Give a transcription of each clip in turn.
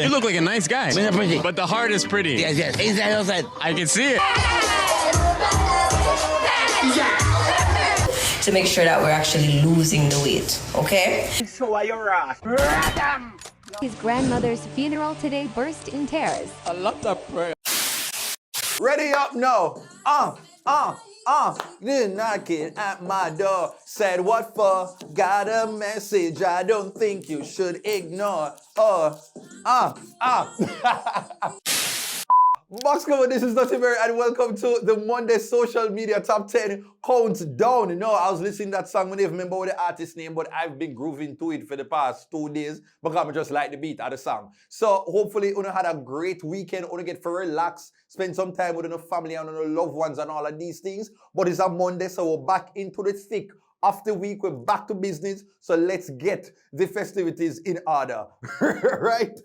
You look like a nice guy. Pretty. But the heart is pretty. Yes, yes. Inside, outside. I can see it. To make sure that we're actually losing the weight, okay? So are your ass. His grandmother's funeral today burst in tears. I love that prayer. Ready up now. Then knocking at my door. Said what for? Got a message I don't think you should ignore. Box cover, this is Dutty Berry and welcome to the Monday Social Media Top 10 Countdown. No, I was listening to that song, I don't remember what the artist's name, but I've been grooving to it for the past 2 days because I just like the beat of the song. So hopefully you had a great weekend, you get to relax, spend some time with your family and your loved ones and all of these things. But it's a Monday, so we're back into the thick of the week. We're back to business, so let's get the festivities in order. Right?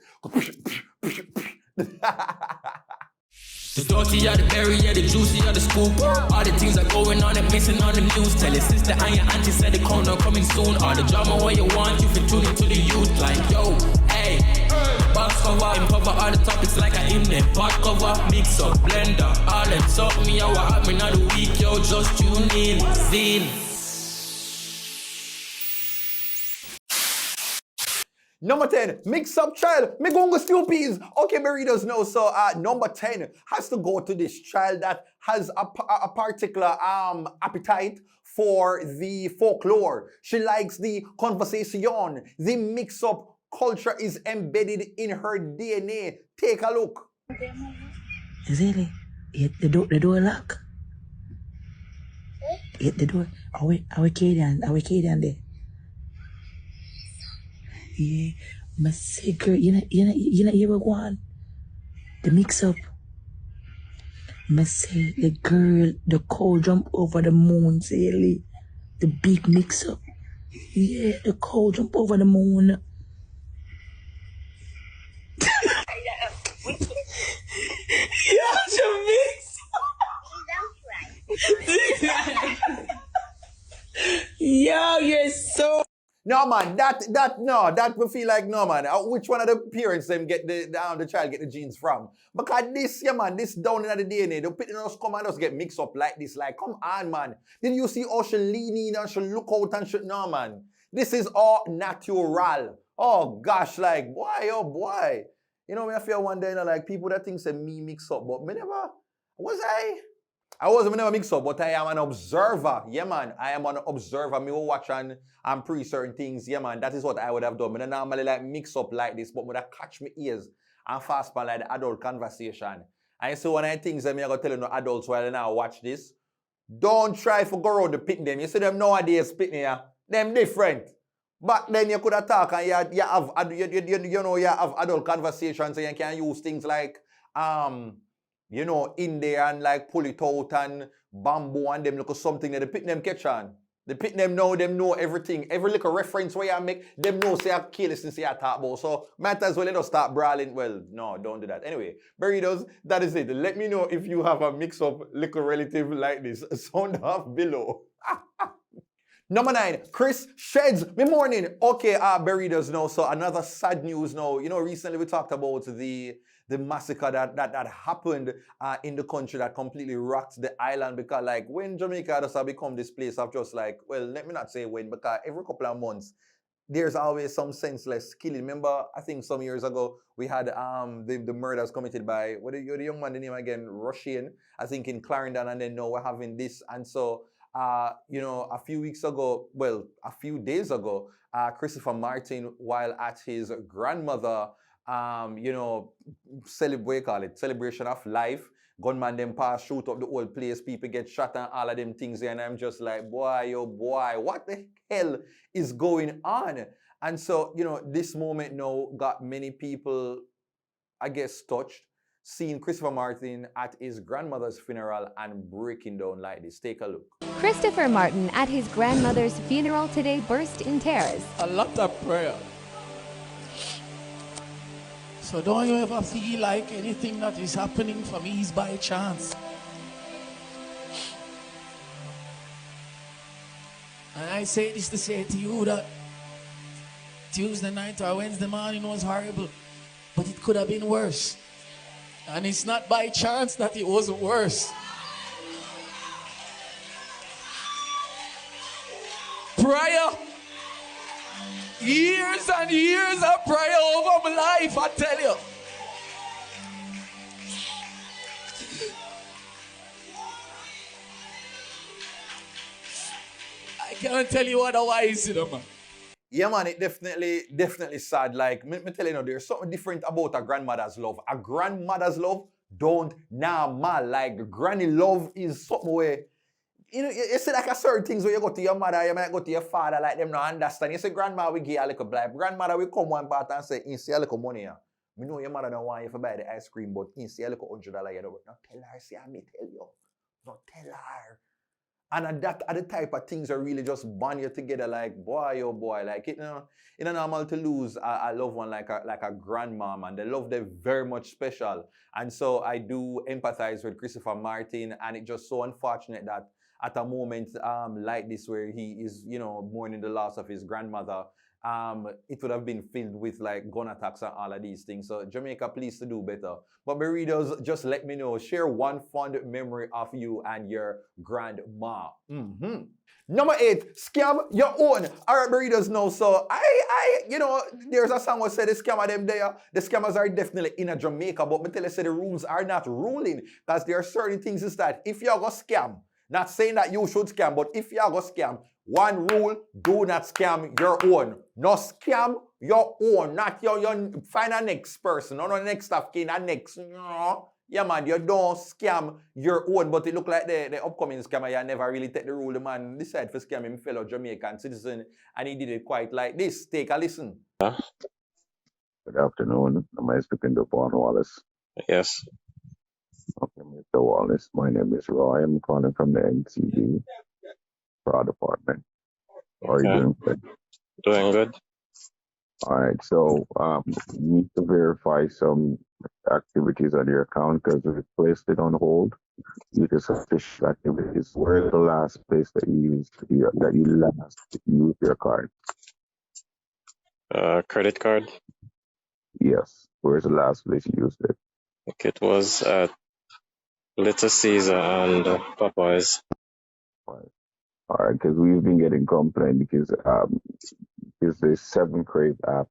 The dirty of the berry, yeah, the juicy of the scoop. All the things are going on and missing on the news. Tell your sister and your auntie said the corner coming soon. All the drama where you want, you can tune into the youth. Like, yo, hey, box cover, cover all the topics like I in there. Pot cover, mix up, blender, all them something me, yo, what happened on the week, yo, just tune in, zine. Number 10, mix up Cheil. Me gongo stupid. Okay, me readers know. So number 10 has to go to this child that has a particular appetite for the folklore. She likes the conversation. The mix up culture is embedded in her DNA. Take a look. Really? The door lock? The door. Our Canadian there. Yeah, my say girl, you know ever want the mix up. My say the girl, the cow jump over the moon, say the big mix up. Yeah, the cow jump over the moon. Yeah, the mix. Yo, you're so. No man, that we feel like no man. Which one of the parents them get the child get the genes from? Because this, yeah man, this down in the DNA, the people just come and just get mixed up like this. Like, come on man. Did you see how she lean in and she look out and shit? No man. This is all natural. Oh gosh, like boy, oh boy. You know, me I feel one day, like people that think say me mix up, but me never I wasn't never mix up, but I am an observer. Yeah, man. I am an observer. Me will watch and pre certain things. Yeah, man. That is what I would have done. Me don't normally like mix up like this, but me would catch my ears and fast pan like the adult conversation. And so one of the things that me I go tell you no adults while now watch this, don't try to go around the pit them. You see them nowadays pitting here. Them different. Back then you could have talk and you have adult conversations and you can use things like you know, in there and like pull it out and bamboo and them look at something that the pit them catch on. The pit them know everything. Every little reference where you make, them know say I careless and say I talk about. So might as well let us start brawling. Well, no, don't do that. Anyway, burritos, that is it. Let me know if you have a mix up little relative like this. Sound off below. Number 9, Chris sheds me morning. Okay, burritos now. So another sad news now. You know, recently we talked about the massacre that happened in the country that completely rocked the island because like when Jamaica has become this place of just like, well, let me not say when, because every couple of months there's always some senseless killing. Remember, I think some years ago we had the murders committed by the young man, the name again, Russian, I think in Clarendon, and then now we're having this. And so you know, a few days ago, Christopher Martin, while at his grandmother you know, celebration of life. Gunman them pass, shoot up the whole place, people get shot and all of them things there, and I'm just like, boy, oh boy, what the hell is going on? And so, you know, this moment now got many people, I guess, touched, seeing Christopher Martin at his grandmother's funeral and breaking down like this. Take a look. Christopher Martin at his grandmother's funeral today burst in tears. I love that prayer. So don't you ever feel like anything that is happening for me is by chance. And I say this to say to you that Tuesday night or Wednesday morning was horrible. but it could have been worse. And it's not by chance that it was worse. Prayer. Years and years of prayer over my life, I tell you. I can't tell you otherwise, you know, man. Yeah, man, it definitely sad. Like, me tell you, there's something different about a grandmother's love. A grandmother's love don't normal. Like, granny love is something where, you see like a certain things where you go to your mother, you might go to your father, like them not understand. You say, grandma, we give a little bribe. Grandmother will come one part and say, you see a little money here. We know your mother don't want you to buy the ice cream, but you see a little $100 you don't work. Not tell her, see, I may tell you. Not tell her. And that are the type of things that really just bond you together, like, boy, oh boy. Like, it's normal to lose a loved one like a grandmom, and the love them very much special. And so I do empathize with Christopher Martin, and it's just so unfortunate that at a moment like this where he is, mourning the loss of his grandmother, it would have been filled with like gun attacks and all of these things. So Jamaica, please to do better. But my readers, just let me know. Share one fond memory of you and your grandma. Number 8, scam your own. All right, my readers know. So there's a song that said the scammer them there. The scammers are definitely in a Jamaica, but me tell you, say the rules are not ruling, because there are certain things is that if you're going to scam, not saying that you should scam, but if you're going to scam, one rule, do not scam your own. No scam your own, not your find a next person, or the next of kin, a next. No. Yeah, man, you don't scam your own, but it look like the upcoming scammer, you never really take the rule. The man decided to scam him fellow Jamaican citizen, and he did it quite like this. Take a listen. Good afternoon. Am I speaking to Paul Wallace? Yes. Okay, Mr. Wallace. My name is Roy. I'm calling from the NCB Fraud Department. How are you doing? Doing good. All right. So, you need to verify some activities on your account because we placed it on hold due to suspicious activities. Where is the last place that you last used your card? Credit card? Yes. Where's the last place you used it? Okay, it was at Little Caesar and Popeyes. All right, because we've been getting complaints because the 7 Crave app,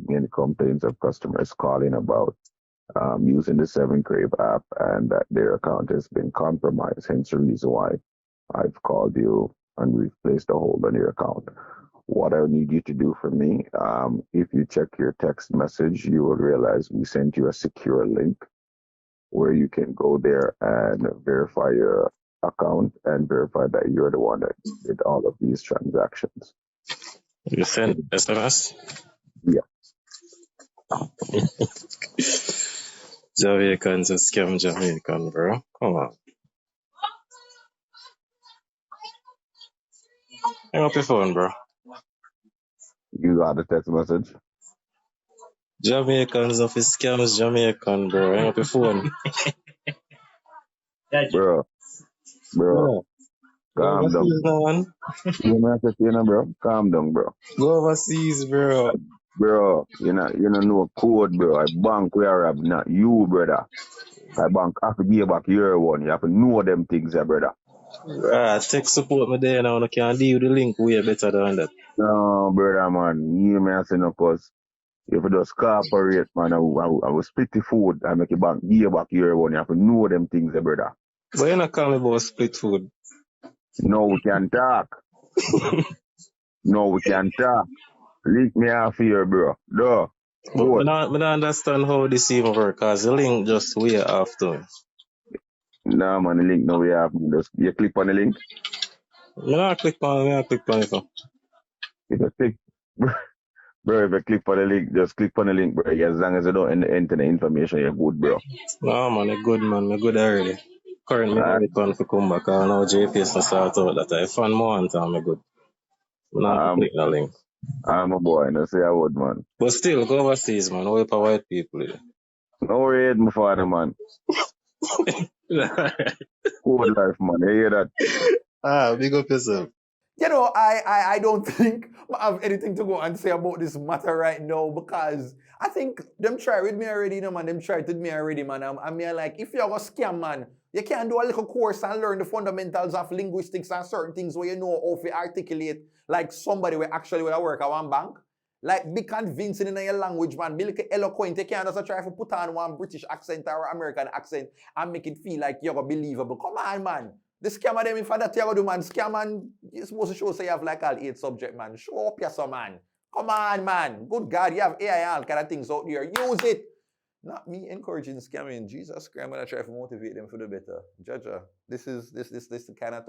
getting complaints of customers calling about using the 7 Crave app and that their account has been compromised. Hence the reason why I've called you and we've placed a hold on your account. What I need you to do for me, if you check your text message, you will realize we sent you a secure link where you can go there and verify your account and verify that you're the one that did all of these transactions. You sent SMS? Yeah. Jamaicans are scam Jamaican, bro. Come on. Hang up your phone, bro. You got the text message? Jamaicans of his scams Jamaican, bro. Hang up your phone. Bro. Calm down. Bro. Calm down, bro. Go overseas, bro. Bro, you know code, bro. I bank where I'm not you, brother. I bank have to give back your one. You have to know them things, brother. Tech support me there now. I can't deal with the link way better than that. No, brother, man. You may say no, cause if you just cooperate, man, I will split the food. I make you bank give back your one. You have to know them things, brother. But you not call me about split food. No, we can talk. No, we can talk. Link me off here, bro. No. But I don't understand how this even works, because the link just way after me. Nah, man, the link no way off. You click on the link? I click on it. If you click, bro, if you click on the link, just click on the link, bro. As long as you don't enter the information, you're good, bro. No, man, I'm good, man. I'm good already. Currently, I'm going to come back. I know JPS and start out that I found more and I'm good. I'm click the link. I'm a boy, no say I would, man. But still, go overseas, man. Wait for white people. No raid, my father, man. Good life, man. You hear that? Big up yourself. You know, I don't think I have anything to go and say about this matter right now because I think them try with me already, you know, man. Them tried with me already, man. I mean, like, if you're a scam, man, you can do a little course and learn the fundamentals of linguistics and certain things where you know how to articulate like somebody will actually will work at one bank. Like, be convincing in your language, man. Be like eloquent. You can't just try to put on one British accent or American accent and make it feel like you're believable. Come on, man. The scammer them, if that you do, man, scam, man, you're supposed to show say you have like all 8 subject, man. Show up yourself, man. Come on, man. Good God, you have AI and all kind of things out there. Use it. Not me encouraging scamming. Jesus Christ, I'm gonna try to motivate them for the better. Judge, this kind of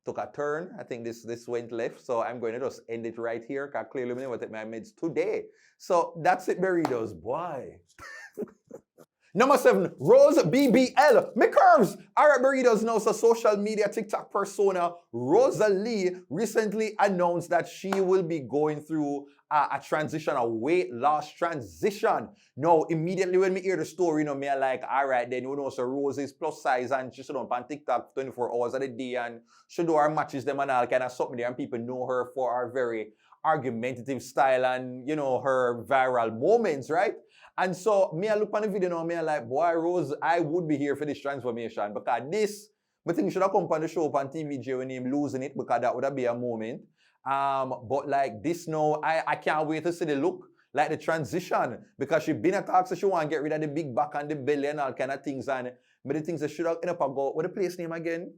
took a turn. I think this went left, so I'm going to just end it right here because clearly I'm going to take my meds today. So that's it, burritos. Boy. Number 7, Rose BBL. Me curves. Alright, burritos knows a social media TikTok persona, Rosalie, recently announced that she will be going through a transition, a weight loss transition. Now, immediately when me hear the story, you know, me like, alright, then you know, so Rose is plus size and she should on TikTok 24 hours a day and she do her matches them and all kind of something there and people know her for her very argumentative style and, you know, her viral moments, right? And so, me I look on the video now, me I like, boy, Rose, I would be here for this transformation because this, I think should have come on the show on TVJ when him losing it because that would have been a moment. But like this now, I can't wait to see the look, like the transition because she been a talk, so she want to get rid of the big back and the belly and all kind of things. And but the things that should have end up go, what the place name again?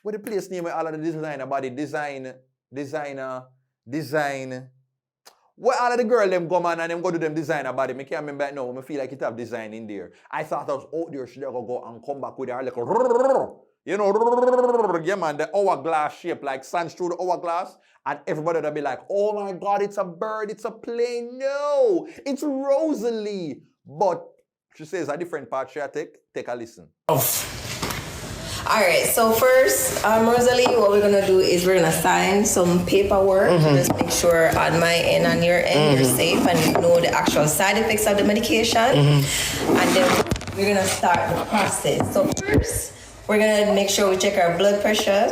What the place name with all of the designer body, design. Well, all of the girls them come on and them go do them designer body. I can't remember it now. I feel like it have design in there. I thought I was out there. Should I go and come back with her like you know, yeah man, the hourglass shape, like sands through the hourglass, and everybody would be like, oh my God, it's a bird, it's a plane. No, it's Rosalie. But she says a different part. She take a listen. Alright, so first, Rosalie, what we're gonna do is we're gonna sign some paperwork to just make sure on my end and your end you're safe and you know the actual side effects of the medication. And then we're gonna start the process. So first, we're gonna make sure we check our blood pressure,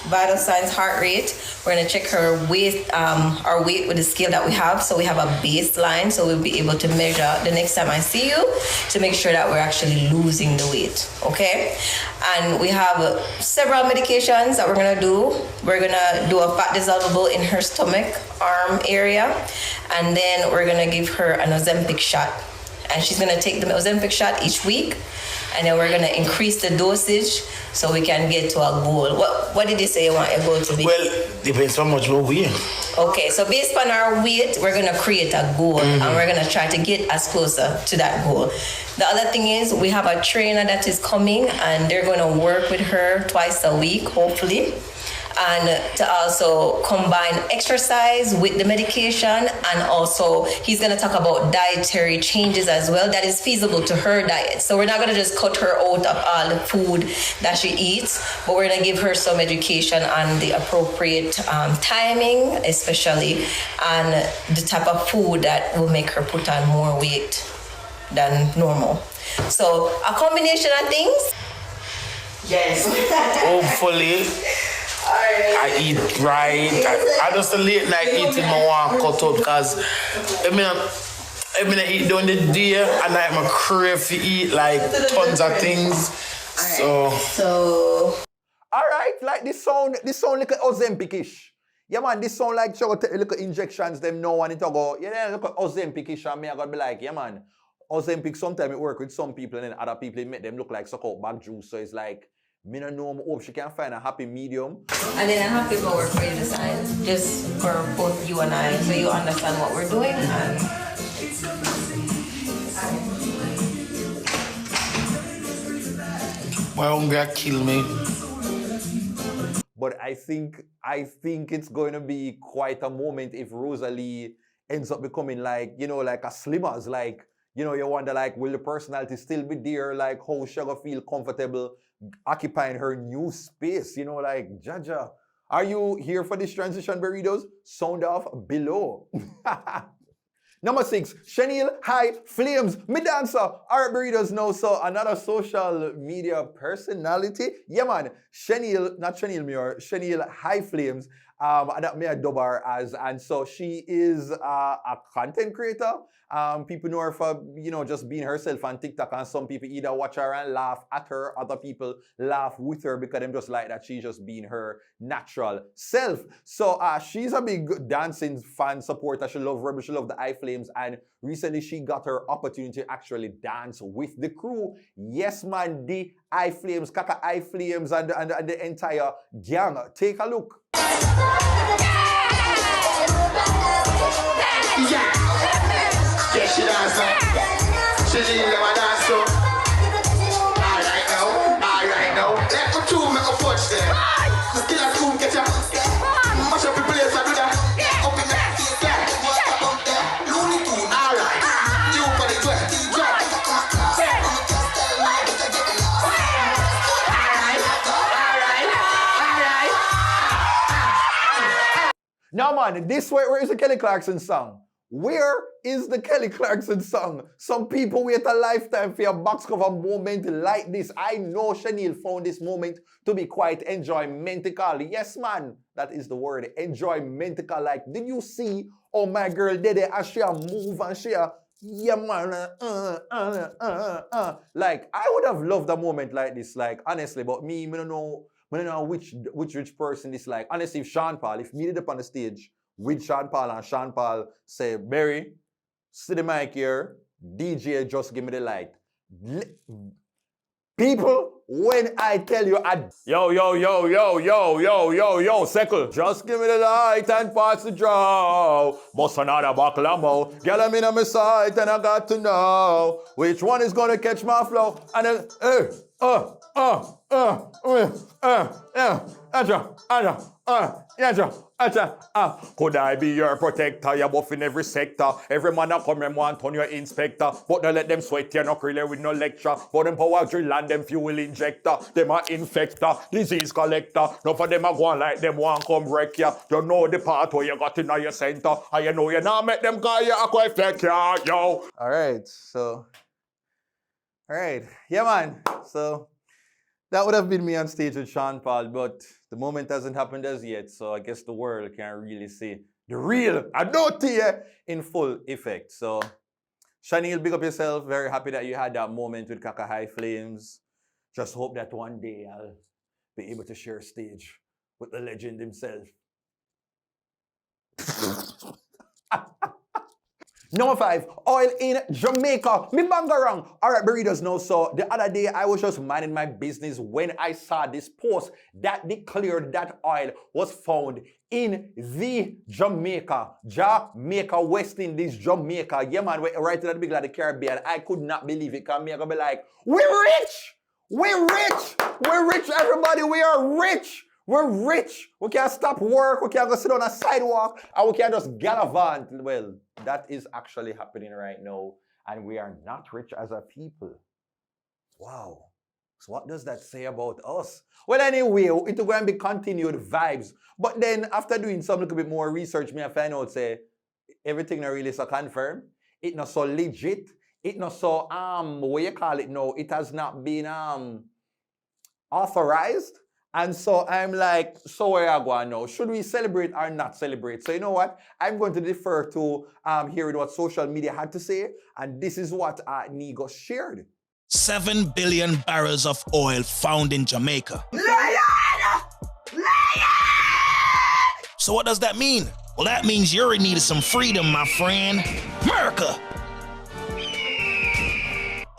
vital signs, heart rate. We're gonna check her weight, our weight with the scale that we have. So we have a baseline, so we'll be able to measure the next time I see you to make sure that we're actually losing the weight, okay? And we have several medications that we're gonna do. We're gonna do a fat dissolvable in her stomach, arm area, and then we're gonna give her an Ozempic shot. And she's gonna take the Ozempic shot each week, and then we're gonna increase the dosage so we can get to a goal. What did you say you want your goal to be? Well, depends on how much we weigh. Okay, so based on our weight, we're gonna create a goal and we're gonna try to get as closer to that goal. The other thing is we have a trainer that is coming and they're gonna work with her twice a week, hopefully. And to also combine exercise with the medication, and also he's going to talk about dietary changes as well that is feasible to her diet. So we're not going to just cut her out of all the food that she eats, but we're going to give her some education on the appropriate timing, especially, and the type of food that will make her put on more weight than normal. So a combination of things. Yes. Hopefully. I eat right. I just a late night eating my one cut out because I mean I eat during the day and I'm a crave to eat like tons of things. So alright, like this sound like Ozempic-ish. Yeah man, this sound like you take little injections them now and it go, yeah, look at Ozempic-ish and me I gotta be like, yeah man, Ozempic sometimes it work with some people and then other people it make them look like suck out back juice. So it's like me no know, I hope she can find a happy medium. And then I have people work for you to sign, just for both you and I, so you understand what we're doing. And my hunger kill me. But I think it's going to be quite a moment if Rosalie ends up becoming like, you know, like a Slimmers, like, you know, you wonder like, will the personality still be there? Like, how she gonna feel comfortable occupying her new space? You know, like, Jaja, are you here for this transition, burritos? Sound off below. Number 6, Cheil, High Flames, me dancer. Alright, burritos know, so another social media personality. Yeah, man, Cheil, not Cheil Muir, Cheil High Flames that me I dub her as, and so she is a content creator. People know her for, you know, just being herself on TikTok, and some people either watch her and laugh at her, other people laugh with her because them just like that she's just being her natural self. So she's a big dancing fan supporter. She loves Rebel, she loves the iFlames, and recently she got her opportunity to actually dance with the crew. Yes, man, the iFlames, Kaka iFlames, and the entire gang. Take a look. Yeah, she dance. She never dance so. Alright now. Let me two make a punch there. The killer two get ya. Mash up the place and do that. Up in the yeah. Looney Tunes. Alright. You for the Alright. Now, man, this way, where is the Kelly Clarkson song? Where is the Kelly Clarkson song? Some people wait a lifetime for a box cover moment like this. I know Cheil found this moment to be quite enjoymentical. Yes, man, that is the word, enjoymentical. Like, did you see how my girl did it and she move and she yeah, man, Like, I would have loved a moment like this, like, honestly, but me, I don't know which person this like. Honestly, if Sean Paul, if me did up on the stage with Sean Paul and Sean Paul say, Berry, see the mic here, DJ, just give me the light. People, when I tell you, yo, Seckle, just give me the light and pass the draw. Bust another buckle of more. Girl, I'm in on my side and I got to know which one is gonna catch my flow. And then, could I be your protector? You're buffing every sector. Every man that come and want on your inspector. But don't let them sweat you, no really with no lecture. But them power drill and them fuel injector. Them are infector, disease collector. None of them are going like them want come wreck ya. You know the part where you got in your center. And you know you not make them guy you quite fake ya, yo. Alright, so. Alright, yeah man. So that would have been me on stage with Sean Paul, but the moment hasn't happened as yet, so I guess the world can't really see the real Dutty in full effect. So, Cheil, big up yourself. Very happy that you had that moment with Kaka High Flames. Just hope that one day I'll be able to share stage with the legend himself. Number 5, oil in Jamaica. Me bangarang. Alright, burritos know. So the other day I was just minding my business when I saw this post that declared that oil was found in the Jamaica, West Indies, Jamaica. Yeah, man, right at the big of the Caribbean. I could not believe it. Cause me, I gonna be like, we're rich! We're rich! We're rich, everybody. We are rich! We're rich. We can't stop work. We can't go sit on a sidewalk. And we can't just gallivant. Well, that is actually happening right now. And we are not rich as a people. Wow. So what does that say about us? Well, anyway, it will going to be continued vibes. But then after doing some little bit more research, me I find out, say, everything not really so confirmed. It not so legit. It not so, what you call it now? It has not been authorized. And so I'm like, so where I go now? Should we celebrate or not celebrate? So you know what? I'm going to defer to hearing what social media had to say. And this is what Nigo shared. 7 billion barrels of oil found in Jamaica. Lion! So what does that mean? Well, that means you're in need of some freedom, my friend. America!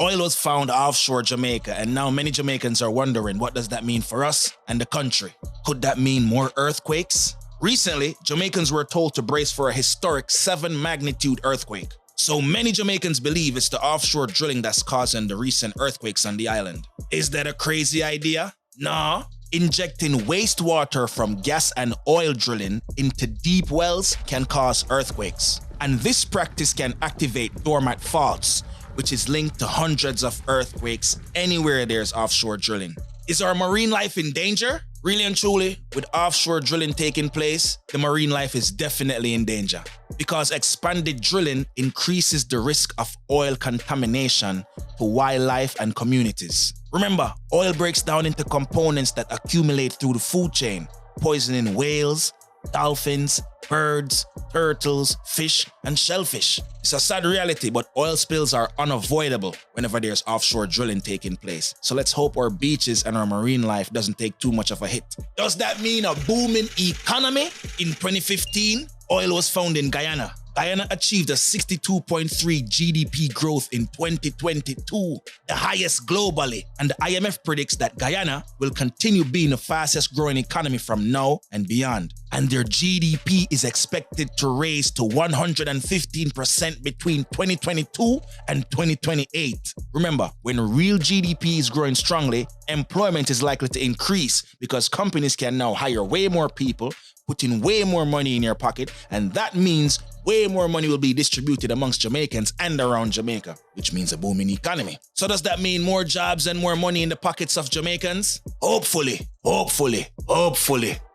Oil was found offshore Jamaica, and now many Jamaicans are wondering, what does that mean for us and the country? Could that mean more earthquakes? Recently, Jamaicans were told to brace for a historic 7 magnitude earthquake. So many Jamaicans believe it's the offshore drilling that's causing the recent earthquakes on the island. Is that a crazy idea? Nah. Injecting wastewater from gas and oil drilling into deep wells can cause earthquakes. And this practice can activate dormant faults, which is linked to hundreds of earthquakes anywhere there's offshore drilling. Is our marine life in danger? Really and truly, with offshore drilling taking place, the marine life is definitely in danger because expanded drilling increases the risk of oil contamination to wildlife and communities. Remember, oil breaks down into components that accumulate through the food chain, poisoning whales, dolphins, birds, turtles, fish, and shellfish. It's a sad reality, but oil spills are unavoidable whenever there's offshore drilling taking place. So let's hope our beaches and our marine life doesn't take too much of a hit. Does that mean a booming economy? In 2015, oil was found in Guyana. Guyana achieved a 62.3 GDP growth in 2022, the highest globally. And the IMF predicts that Guyana will continue being the fastest growing economy from now and beyond. And their GDP is expected to raise to 115% between 2022 and 2028. Remember, when real GDP is growing strongly, employment is likely to increase because companies can now hire way more people, put in way more money in your pocket, and that means way more money will be distributed amongst Jamaicans and around Jamaica, which means a booming economy. So does that mean more jobs and more money in the pockets of Jamaicans? Hopefully.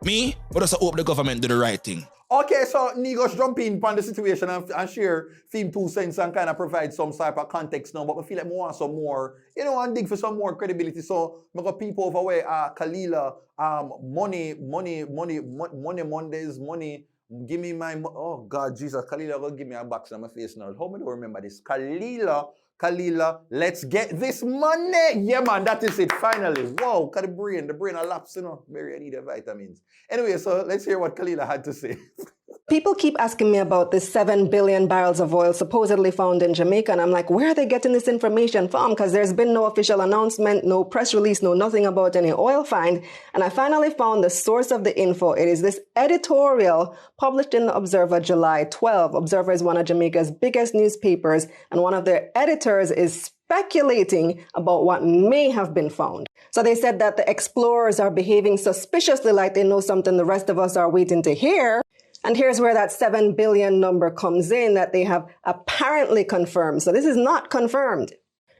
Me? But also hope the government do the right thing. Okay, so Nigos jump in on the situation and share theme 2 cents and kind of provide some type of context now, but I feel like we want some more, and dig for some more credibility. So I got people over where Kalila, money Mondays, money. Give me my, oh God, Jesus, Kalila, go give me a box on my face now. How many do I remember this? Kalila, let's get this money. Yeah, man, that is it, finally. Wow, cause the brain elapsed, Very, I need the vitamins. Anyway, so let's hear what Kalila had to say. People keep asking me about the 7 billion barrels of oil supposedly found in Jamaica, and I'm like, where are they getting this information from? Because there's been no official announcement, no press release, no nothing about any oil find. And I finally found the source of the info. It is this editorial published in the Observer July 12. Observer is one of Jamaica's biggest newspapers, and one of their editors is speculating about what may have been found. So they said that the explorers are behaving suspiciously like they know something the rest of us are waiting to hear. And here's where that 7 billion number comes in that they have apparently confirmed. So this is not confirmed.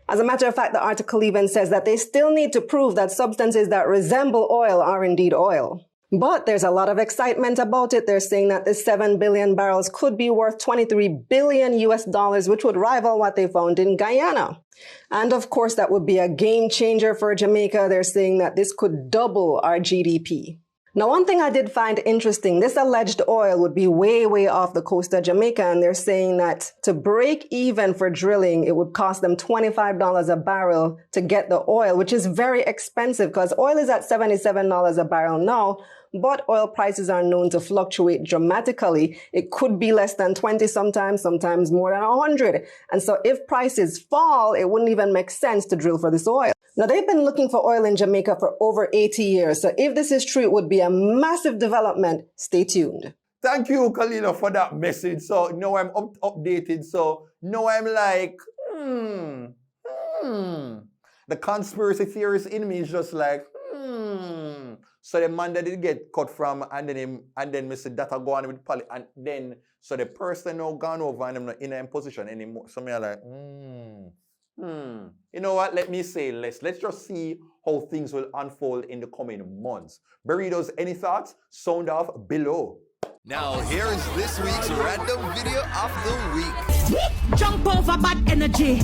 As a matter of fact, the article even says that they still need to prove that substances that resemble oil are indeed oil. But there's a lot of excitement about it. They're saying that this 7 billion barrels could be worth $23 billion US, which would rival what they found in Guyana. And of course, that would be a game changer for Jamaica. They're saying that this could double our GDP. Now, one thing I did find interesting, this alleged oil would be way, way off the coast of Jamaica, and they're saying that to break even for drilling, it would cost them $25 a barrel to get the oil, which is very expensive because oil is at $77 a barrel now, but oil prices are known to fluctuate dramatically. It could be less than 20 sometimes more than 100. And so if prices fall, it wouldn't even make sense to drill for this oil. Now, they've been looking for oil in Jamaica for over 80 years. So if this is true, it would be a massive development. Stay tuned. Thank you, Kalila, for that message. So now I'm updated. So now I'm like, The conspiracy theorist in me is just like, So the man that did get cut from, and then Mr. Data go on with Polly, and then, so the person now gone over and I'm not in a position anymore. So me are like, You know what? Let me say less. Let's just see how things will unfold in the coming months. Burritos, any thoughts? Sound off below. Now here is this week's random video of the week. Jump over bad energy.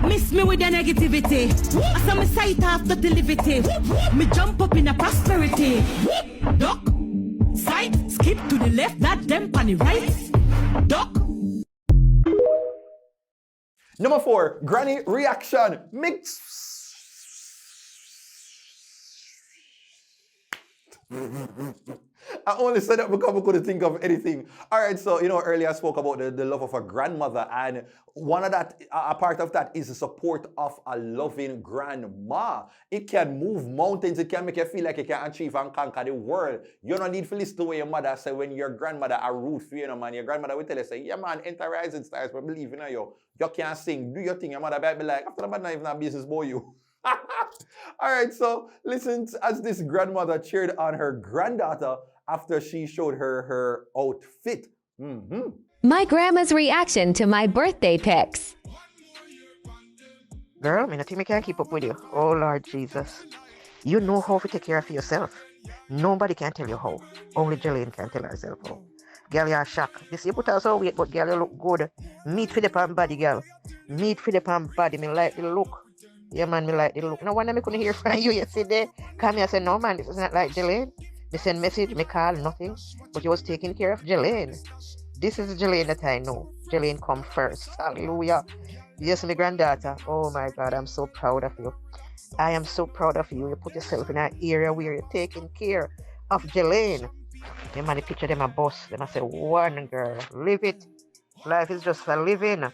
Miss me with the negativity. I saw me sight after delivery. Me jump up in a prosperity. Duck, side, skip to the left, not them on the right. Duck. Number 4, Granny reaction. Mix. I only said that because I couldn't think of anything. All right, so, earlier I spoke about the love of a grandmother, and one of that, a part of that is the support of a loving grandma. It can move mountains. It can make you feel like you can achieve and conquer the world. You don't need to listen to what your mother say when your grandmother are root for you, man. Your grandmother will tell you, say, yeah, man, enter rising stars, but believe in you. You can't sing. Do your thing. Your mother might be like, after the bad, not even a business boy, you. All right, so listen as this grandmother cheered on her granddaughter after she showed her outfit. My grandma's reaction to my birthday pics. Girl, I think I can't keep up with you. Oh, Lord Jesus. You know how to take care of yourself. Nobody can tell you how. Only Jillian can tell herself how. Girl, you're shocked. This you put her so weight, but girl, you look good. Meat for the palm body, girl. Meat for the palm body. Me like the look. Yeah, man, me like the look. No wonder me couldn't hear from you yesterday. Come here and say, no, man, this is not like Jillian. Me send message, me call, nothing. But you was taking care of Jelaine. This is Jelaine that I know. Jelaine come first. Hallelujah. Yes, my granddaughter. Oh my God, I'm so proud of you. I am so proud of you. You put yourself in an area where you're taking care of Jelaine. Them and the picture them a boss. Them I say, one girl, live it. Life is just for living.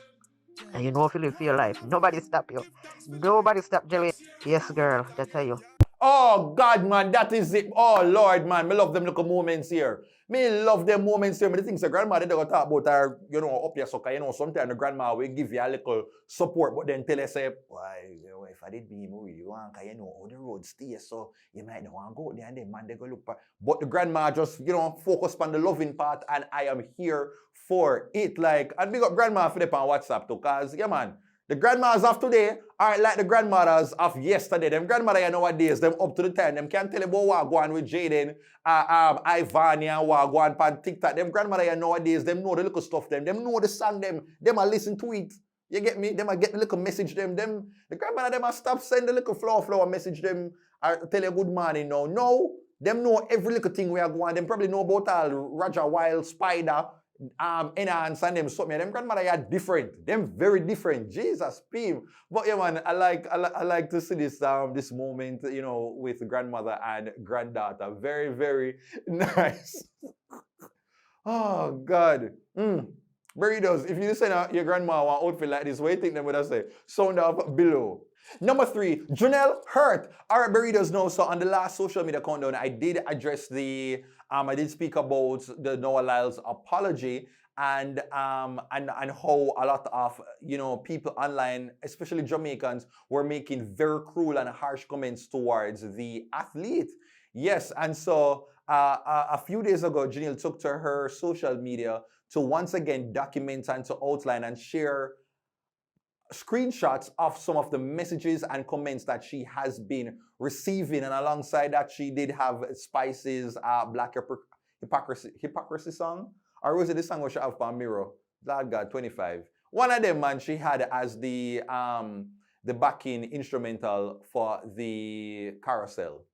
And you know if you live for your life. Nobody stop you. Nobody stop Jelaine. Yes, girl, that's you. Oh, God, man, that is it. Oh, Lord, man, me love them little moments here. Me love them moments here. Me the things the grandma, they don't talk about her, you know, up your sucker. You know, sometimes the grandma will give you a little support, but then tell her, say, why, you know, if I did be more, you want, because you know, how the road stay, so you might not want to go there, and then, man, they go look for. But the grandma just, you know, focus on the loving part, and I am here for it. Like, and big up grandma for them on WhatsApp, too, because, yeah, man, the grandmas of today aren't like the grandmothers of yesterday. Them grandmother you nowadays, them up to the time. Them can't tell you about what go on with Jaden, Ivania, what go on on TikTok. Them grandmother you nowadays, them know the little stuff them. Them know the song them. Them a listen to it. You get me? Them a get the little message them. The grandmother them a stop send the little flower message them or tell you good morning now. No, them know every little thing we are going. Them probably know about all Roger Wild, Spider, enhance and them something. Them grandmother are different. Them very different. Jesus, Pim. But yeah, man, I like to see this this moment, you know, with grandmother and granddaughter. Very, very nice. Oh God. Burritos, if you send your grandma one outfit like this, what do you think them would have say? Sound off below. Number 3, Janelle hurt. All right, Burritos, no. So on the last social media countdown, I did address the, I did speak about the Noah Lyles apology and how a lot of, you know, people online, especially Jamaicans, were making very cruel and harsh comments towards the athlete. Yes, and so a few days ago, Janelle took to her social media to once again document and to outline and share screenshots of some of the messages and comments that she has been receiving, and alongside that she did have Spice's Black Hypocrisy song, or was it the song where she have for Mirror? Lord God, 25. One of them, man, she had as the backing instrumental for the Carousel.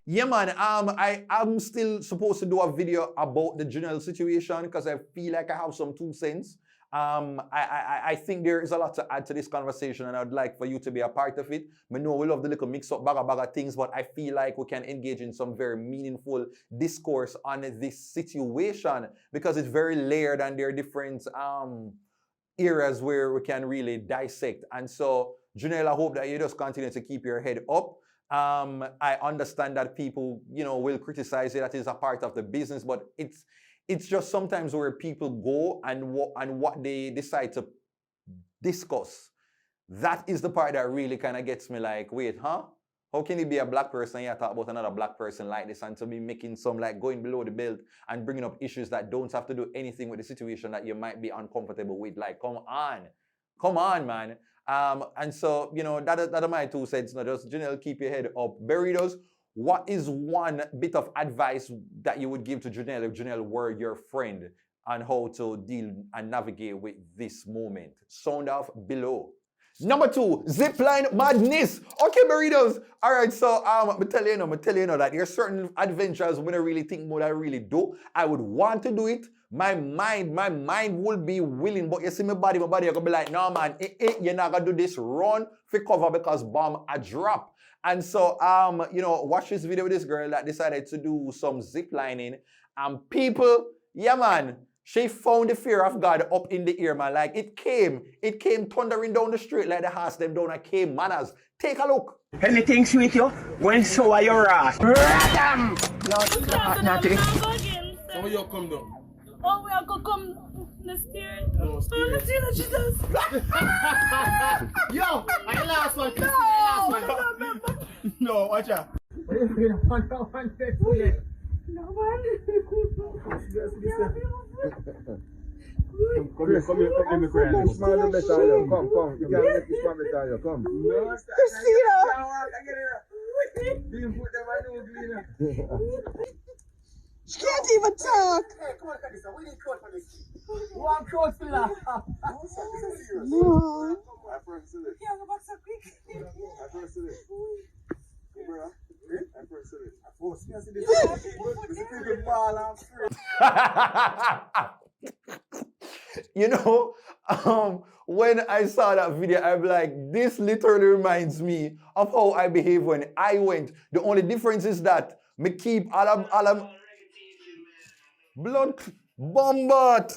Yeah, man, I'm still supposed to do a video about the Janelle situation because I feel like I have some 2 cents. I think there is a lot to add to this conversation, and I'd like for you to be a part of it. I know we love the little mix-up, baga things, but I feel like we can engage in some very meaningful discourse on this situation because it's very layered and there are different areas where we can really dissect. And so, Janelle, I hope that you just continue to keep your head up. I understand that people, you know, will criticize it. That is a part of the business, but it's just sometimes where people go and what they decide to discuss. That is the part that really kind of gets me like, wait, huh? How can you be a black person and you talk about another black person like this and to be making some like going below the belt and bringing up issues that don't have to do anything with the situation that you might be uncomfortable with? Like, come on, man. And so, you know, that are my 2 cents. Now, just Janelle, keep your head up. Burritos, what is one bit of advice that you would give to Janelle if Janelle were your friend on how to deal and navigate with this moment? Sound off below. Number 2, zipline madness. Okay, Burritos. All right, so I'm telling you now that there are certain adventures when I really think what I really do. I would want to do it. My mind will be willing, but you see my body you're gonna be like, no man, you're not gonna do this. Run for cover because bomb a drop. And so you know, watch this video with this girl that decided to do some zip lining. And people, yeah man, She found the fear of God up in the air, man. Like it came thundering down the street like the horse them down and came manners. Take a look. Anything sweet you? When so are your ass? Radam! Naughty. So where you come down? Oh, we are going to come the stairs. No, stairs. Oh, Jesus. Yo, I last one. No, watch out. No, man. Come here, let me cry. Come. You can't make this one better, come. No, Christina! You put them on the She can't even talk. Hey, come on, Kadisa. We need code for this. One code for that. No. I first did it. Yeah, go back so quick. I first did it. Bro, I first did it. I forced me to see this. This is a good ball, I'm free. You know, when I saw that video, I'm like, this literally reminds me of how I behaved when I went. The only difference is that me keep all of blood bombard.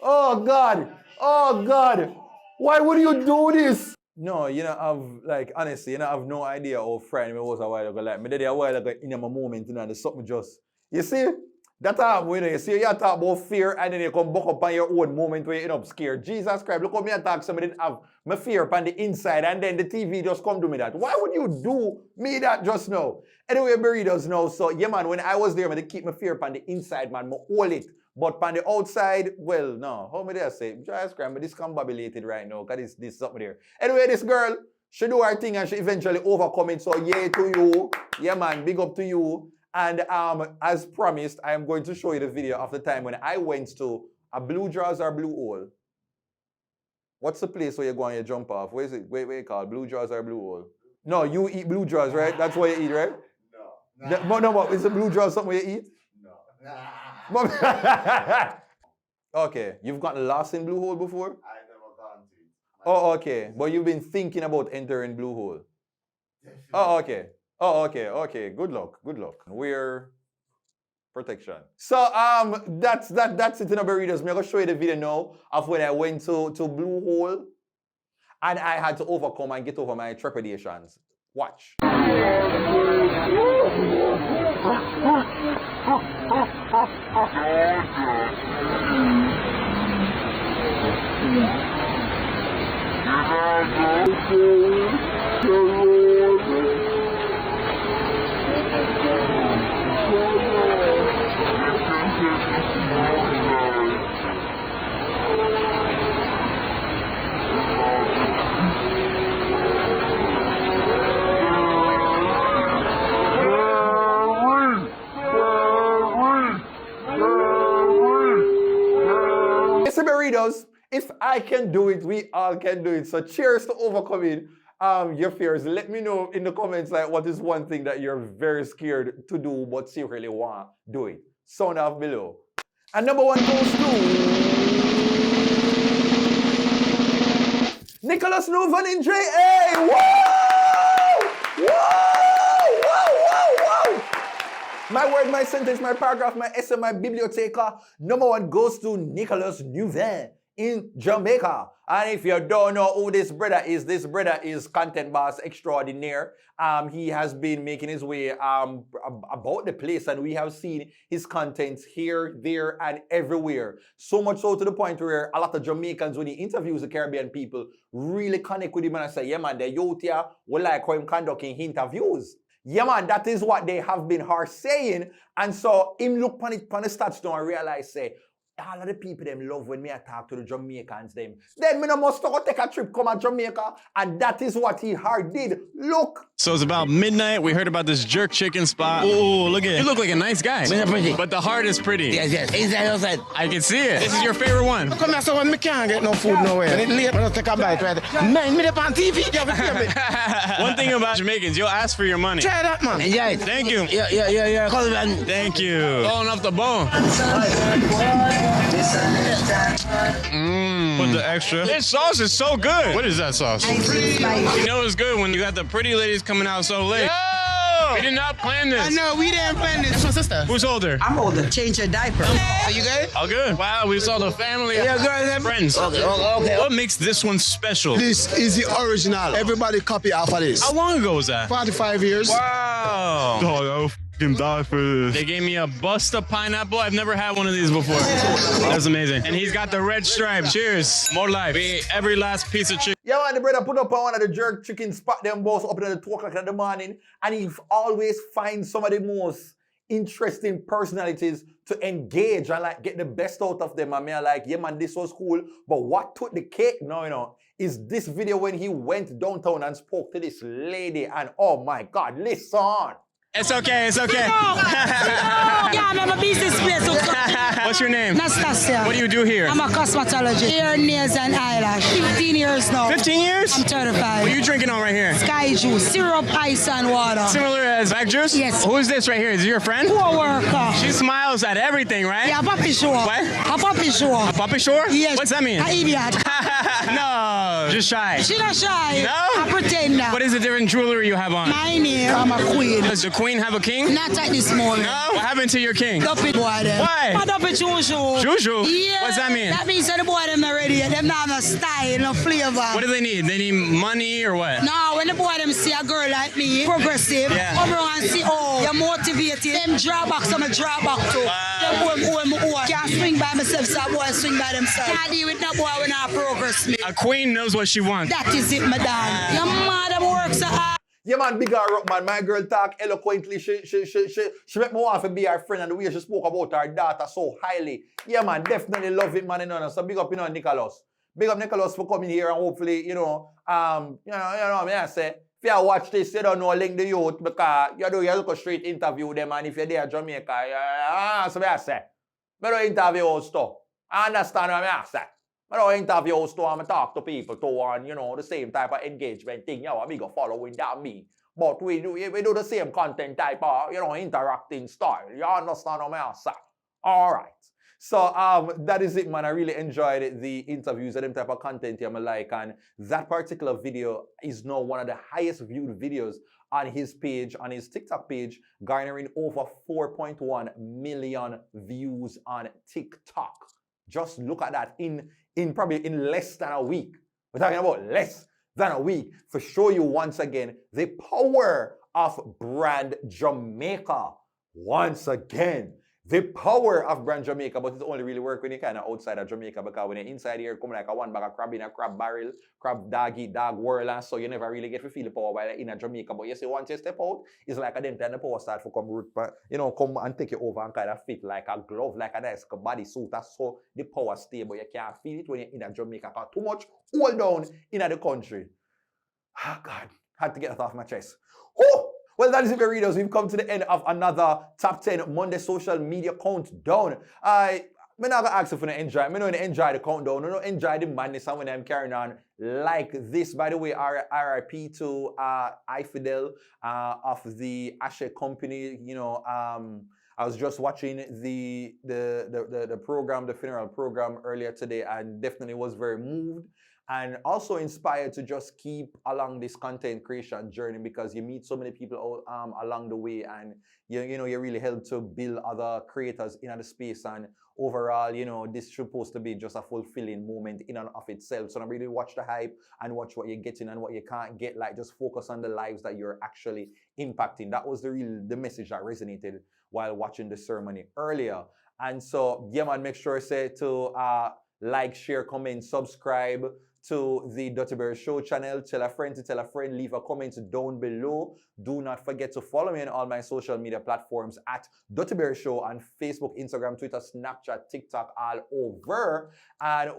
Oh God. Why would you do this? No, you know, I've like honestly, you know, I've no idea how friend me was a while ago. Like me did a while ago in my moment, you know, there's something just you see. That time when you see you talk about fear and then you come back up on your own moment where you end up scared. Jesus Christ, look how me attack somebody didn't have my fear upon the inside and then the TV just come to me that. Why would you do me that just now? Anyway, burritos now. So yeah man, when I was there, man, they keep my fear upon the inside, man, I hold it. But upon the outside, well, no. How me dare say? Jesus Christ, but this discombobulated right now, because this something there. Anyway, this girl, she do her thing and she eventually overcome it. So yay to you. Yeah man, big up to you. And as promised, I am going to show you the video of the time when I went to a Blue Jaws or Blue Hole. What's the place where you go and you jump off? Where is it? Where you call Blue Jaws or Blue Hole? No, you eat Blue Jaws, right? That's what you eat, right? No. No, is it Blue Jaws something where you eat? No. Okay, you've gotten lost in Blue Hole before? I never gone to it. Oh, okay. But you've been thinking about entering Blue Hole? Definitely. Oh, okay. Oh, okay. Good luck. We're protection. So that's it in the burritos. I'm gonna show you the video now of when I went to Blue Hole and I had to overcome and get over my trepidations. Watch. Burritos, if I can do it, we all can do it. So cheers to overcoming your fears. Let me know in the comments like what is one thing that you're very scared to do but secretly want to do it. Sound off below. And number one goes to Nicholas Nuvan in J.A. Whoa! My word, my sentence, my paragraph, my essay, my biblioteca. Number one goes to Nicholas Nuvan in Jamaica. And if you don't know who this brother is content boss extraordinaire. He has been making his way about the place, and we have seen his contents here, there, and everywhere. So much so to the point where a lot of Jamaicans, when he interviews the Caribbean people, really connect with him and say, yeah man, the youth here will like how him conducting interviews. Yeah man, that is what they have been saying. And so him look on it on the stats now and realize say, all of the people them love when me I talk to the Jamaicans them. Then me no must go take a trip come to Jamaica, and that is what he hard did. Look. So it's about midnight. We heard about this jerk chicken spot. Oh, look at it. You look like a nice guy. But the heart is pretty. Yes. Inside, outside. I can see it. This is your favorite one. Come here, so when me can't get no food nowhere. And it's late, I don't take a bite right. Man, me up on TV. One thing about Jamaicans, you'll ask for your money. Try that, man. Yeah. Thank you. Yeah. Call me. Thank you. Going off the bone. Put the extra. This sauce is so good. What is that sauce? You know it's good when you got the pretty ladies coming out so late. Yo! Whoa! We did not plan this. I know, we didn't plan this. That's my sister. Who's older? I'm older. Change your diaper. Are you good? All good. Wow, we saw the family. Yeah, good. Friends. Okay. What makes this one special? This is the original. Everybody copy off of this. How long ago was that? 45 years. Wow. Oh, can die for this. They gave me a bust of pineapple. I've never had one of these before. That's amazing. And he's got the red stripe. Cheers. More life. We ate every last piece of chicken. Yeah, man, the brother put up on one of the jerk chicken spot them boss up at 2 o'clock in the morning, and he always finds some of the most interesting personalities to engage and like get the best out of them. And me like, yeah, man, this was cool. But what took the cake now, you know, is this video when he went downtown and spoke to this lady, and oh my God, listen. It's okay, it's okay. Yeah, I'm a business place. What's your name? Nastasia. What do you do here? I'm a cosmetologist. Hair, nails, and eyelash. 15 years now. 15 years? I'm 35. What are you drinking on right here? Sky juice, syrup, ice, and water. Similar as back juice? Yes. Who is this right here? Is it your friend? Poor worker. She smiles at everything, right? Yeah, puppy show. What? A puppy show. A puppy shore? Yes. What's that mean? An idiot. No, just shy. She not shy. No? I pretend that. What is the different jewelry you have on? My name, I'm a queen. Does the queen have a king? Not at this morning. No? What happened to your king? Dump it, boy, them. Why? I dump it, choo-choo. Choo-choo? Yeah. What's that mean? That means that the boy them not ready yet. Them not have no style, no flavor. What do they need? They need money or what? No, when the boy them see a girl like me, progressive, come around and see, oh, you're motivated. Them draw back, some draw back too. Them can't swing by myself, so boy swing by themselves. Can't deal with no boy when I progress me. A queen knows what she wants. That is it, madam. Your mother works so hard. Yeah, man, big her up, man. My girl talk eloquently. She make me want to be her friend, and the way she spoke about her daughter so highly. Yeah, man, definitely love it, man. You know, so big up, you know, Nicholas. Big up Nicholas for coming here and hopefully, you know, I say, if you watch this, you don't know link the youth because you look a straight interview them, and if you're there in Jamaica, so I say, I don't interview stuff. I understand what I say. I don't interview stuff, I talk to people too, and you know, the same type of engagement thing. You know, we go following that me. But we do the same content type of, you know, interacting style. You understand what I say? All right. So that is it, man. I really enjoyed the interviews and them type of content I'm like, and that particular video is now one of the highest viewed videos on his page, on his TikTok page, garnering over 4.1 million views on TikTok. Just look at that in probably in less than a week. We're talking about less than a week to show you once again the power of brand Jamaica. Once again, the power of brand Jamaica, but it only really work when you're kind of outside of Jamaica, because when you're inside here, come like a one bag of crab in a crab barrel, crab dog eat dog whirl, and so you never really get to feel the power while you're in a Jamaica. But you see, once you step out, it's like a them time the power start to come root, you know, come and take you over and kind of fit like a glove, like a nice bodysuit. That's so the power stay, but you can't feel it when you're in a Jamaica. Because too much hold down in the country. Ah, God, had to get that off my chest. Oh! Well, that is it, readers. We've come to the end of another Top 10 Monday social media countdown. I'm not going to ask you for to enjoy. I'm going to enjoy the countdown. I'm going to enjoy the madness when I'm carrying on like this. By the way, RIP to iFidel of the Ashe company. You know, I was just watching the program, the funeral program earlier today, and definitely was very moved. And also inspired to just keep along this content creation journey, because you meet so many people along the way, and you know you really help to build other creators in the space. And overall, you know, this is supposed to be just a fulfilling moment in and of itself. So I really watch the hype and watch what you're getting and what you can't get. Like, just focus on the lives that you're actually impacting. That was the message that resonated while watching the ceremony earlier. And so yeah, man, make sure to like, share, comment, subscribe to the Dutty Berry Show channel. Tell a friend to tell a friend. Leave a comment down below. Do not forget to follow me on all my social media platforms at Dutty Berry Show on Facebook, Instagram, Twitter, Snapchat, TikTok, all over. And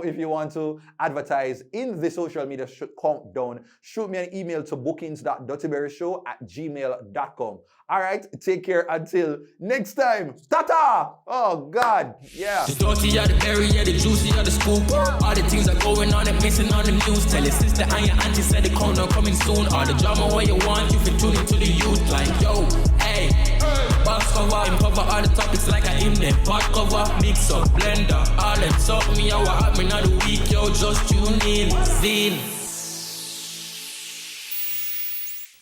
if you want to advertise in the social media countdown, shoot me an email to bookings.duttyberryshow@gmail.com. All right, take care until next time. Tata! Oh, God, yeah. The dirty are the berry, yeah, the juicy are the scoop. All the things are going on and missing on the news. Tell your sister and your auntie said the countdown coming soon. All the drama what you want, you can tune into the youth. Like, yo, hey, box cover, cover all the topics like I in there. Pot cover, mix up, blender, all them talk me, how I happen on the week, yo, just tune in, zine.